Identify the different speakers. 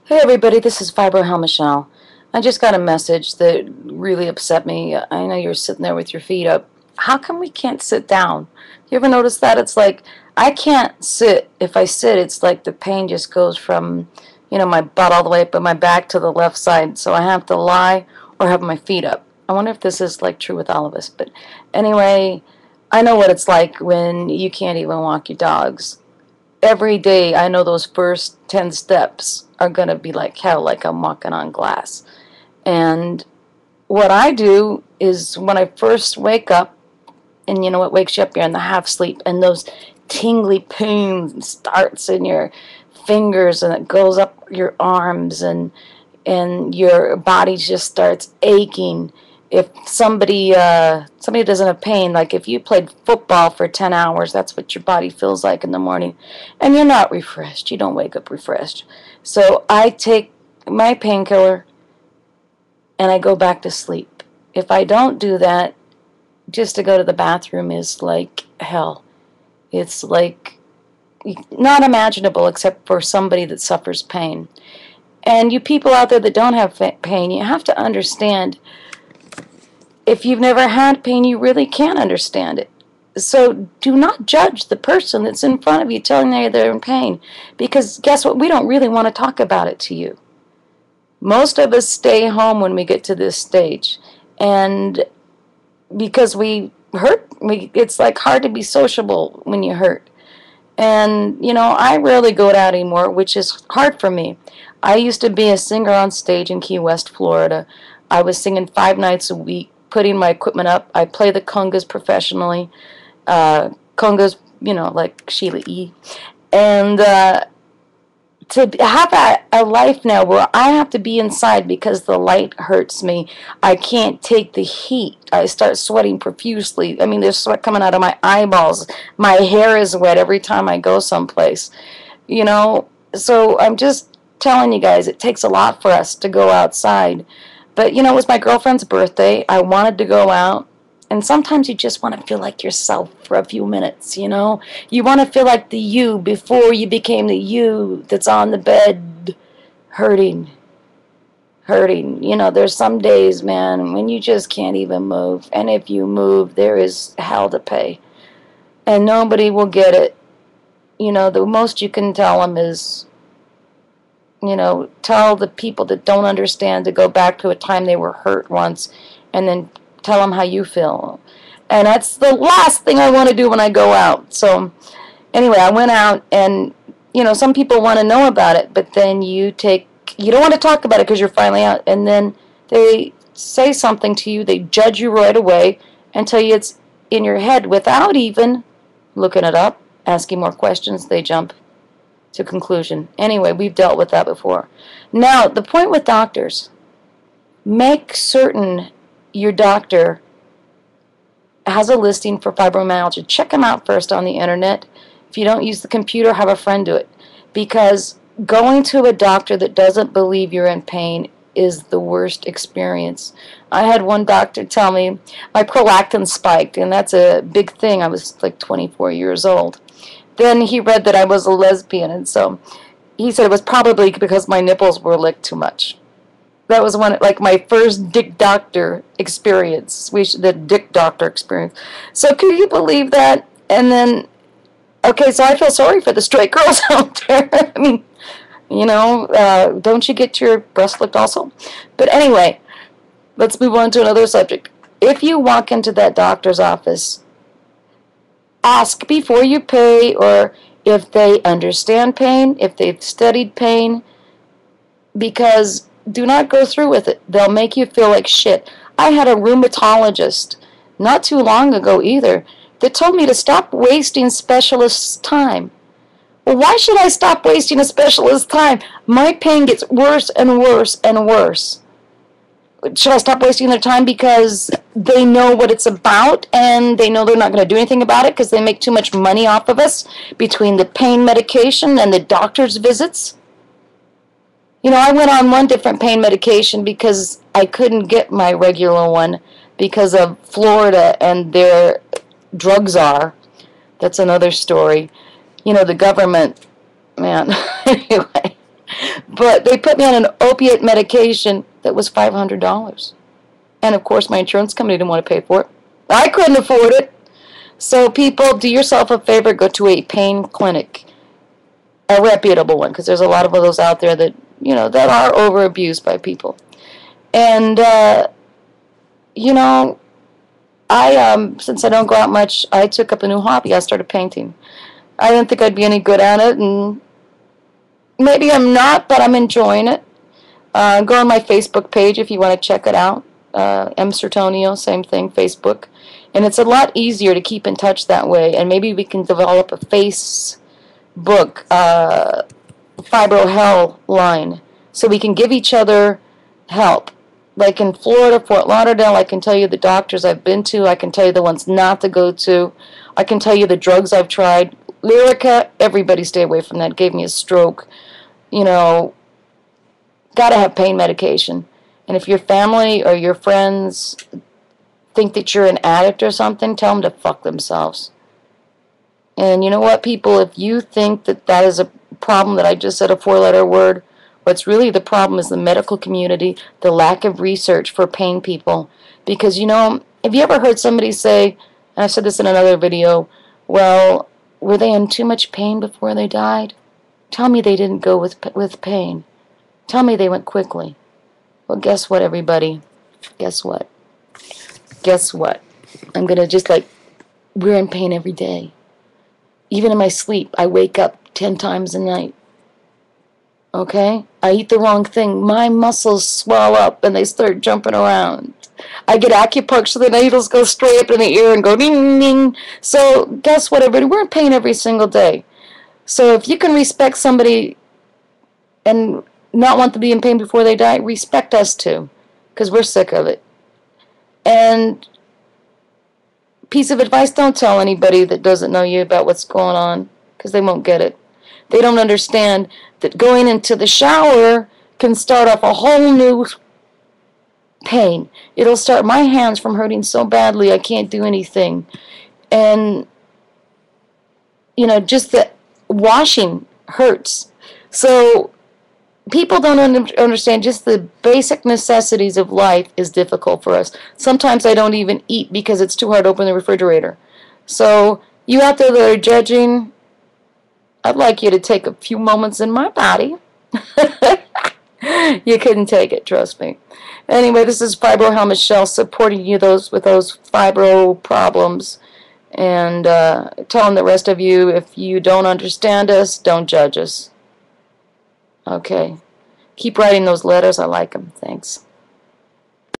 Speaker 1: Hey everybody, this is FIBRO HELL MICHELLE. I just got a message that really upset me. I know you're sitting there with your feet up. How come we can't sit down? You ever notice that? It's like I can't sit. If I sit, it's like the pain just goes from, my butt all the way up and my back to the left side. So I have to lie or have my feet up. I wonder if this is like true with all of us. But anyway, I know what it's like when you can't even walk your dogs. Every day I know those first 10 steps are going to be like hell, like I'm walking on glass. And what I do is when I first wake up, and you know what wakes you up, you're in the half sleep, and those tingly pains starts in your fingers and it goes up your arms, and your body just starts aching. If somebody doesn't have pain, like if you played football for 10 hours, that's what your body feels like in the morning, and you're not refreshed. You don't wake up refreshed. So I take my painkiller and I go back to sleep. If I don't do that, just to go to the bathroom is like hell. It's like not imaginable except for somebody that suffers pain. And you people out there that don't have pain, you have to understand, if you've never had pain, you really can't understand it. So do not judge the person that's in front of you telling you they're in pain, because guess what? We don't really want to talk about it to you. Most of us stay home when we get to this stage, and because we hurt, it's like hard to be sociable when you hurt. And I rarely go out anymore, which is hard for me. I used to be a singer on stage in Key West, Florida. I was singing 5 nights a week, putting my equipment up. I play the congas professionally. Congas, like Sheila E. And to have a life now where I have to be inside because the light hurts me. I can't take the heat. I start sweating profusely. I mean, there's sweat coming out of my eyeballs. My hair is wet every time I go someplace. So I'm just telling you guys, it takes a lot for us to go outside. But, it was my girlfriend's birthday. I wanted to go out. And sometimes you just want to feel like yourself for a few minutes, You want to feel like the you before you became the you that's on the bed hurting. There's some days, man, when you just can't even move. And if you move, there is hell to pay. And nobody will get it. The most you can tell them is, tell the people that don't understand to go back to a time they were hurt once, and then tell them how you feel. And that's the last thing I want to do when I go out. So anyway, I went out, and some people want to know about it, but then you don't want to talk about it because you're finally out, and then they say something to you, they judge you right away and tell you it's in your head without even looking it up, asking more questions. They jump to conclusion. Anyway, we've dealt with that before. Now, the point with doctors, make certain your doctor has a listing for fibromyalgia. Check them out first on the internet. If you don't use the computer, have a friend do it. Because going to a doctor that doesn't believe you're in pain is the worst experience. I had one doctor tell me my prolactin spiked, and that's a big thing. I was like 24 years old. Then he read that I was a lesbian, and so he said it was probably because my nipples were licked too much. That was my first dick doctor experience. The dick doctor experience. So can you believe that? And then, okay, so I feel sorry for the straight girls out there. I mean, don't you get your breast licked also? But anyway, let's move on to another subject. If you walk into that doctor's office, ask before you pay, or if they understand pain, if they've studied pain, because do not go through with it. They'll make you feel like shit. I had a rheumatologist not too long ago either that told me to stop wasting specialists' time. Well, why should I stop wasting a specialist's time? My pain gets worse and worse and worse. Should I stop wasting their time because they know what it's about and they know they're not going to do anything about it because they make too much money off of us between the pain medication and the doctor's visits? I went on one different pain medication because I couldn't get my regular one because of Florida and their drug czar. That's another story. The government, man. Anyway, But they put me on an opiate medication that was $500. And of course my insurance company didn't want to pay for it. I couldn't afford it. So people, do yourself a favor, go to a pain clinic. A reputable one, because there's a lot of those out there that, you know, that are over abused by people. And, you know, since I don't go out much, I took up a new hobby. I started painting. I didn't think I'd be any good at it, and maybe I'm not, but I'm enjoying it. Go on my Facebook page if you want to check it out. M. Certonio, same thing, Facebook. And it's a lot easier to keep in touch that way, and maybe we can develop a Facebook FIBRO HELL line so we can give each other help. Like in Florida, Fort Lauderdale, I can tell you the doctors I've been to. I can tell you the ones not to go to. I can tell you the drugs I've tried. Lyrica, everybody stay away from that. Gave me a stroke. You know, got to have pain medication. And if your family or your friends think that you're an addict or something, tell them to fuck themselves. And you know what, people, if you think that that is a problem, that I just said a four-letter word, what's really the problem is the medical community, the lack of research for pain people. Because, you know, have you ever heard somebody say, and I've said this in another video, well, were they in too much pain before they died? Tell me they didn't go with pain. Tell me they went quickly. Well, guess what, everybody? Guess what? Guess what? I'm going to just like, we're in pain every day. Even in my sleep, I wake up 10 times a night. Okay? I eat the wrong thing. My muscles swell up and they start jumping around. I get acupuncture, the needles go straight up in the ear and go ding, ding. So guess what, everybody? We're in pain every single day. So if you can respect somebody and not want to be in pain before they die, respect us too, because we're sick of it. And piece of advice, don't tell anybody that doesn't know you about what's going on, because they won't get it. They don't understand that going into the shower can start off a whole new pain. It'll start my hands from hurting so badly I can't do anything. And, you know, just the washing hurts. So people don't understand just the basic necessities of life is difficult for us. Sometimes I don't even eat because it's too hard to open the refrigerator. So you out there that are judging, I'd like you to take a few moments in my body. You couldn't take it, trust me. Anyway, this is FIBRO HELL Michelle supporting you with those fibro problems. And telling the rest of you, if you don't understand us, don't judge us. Okay. Keep writing those letters. I like them. Thanks.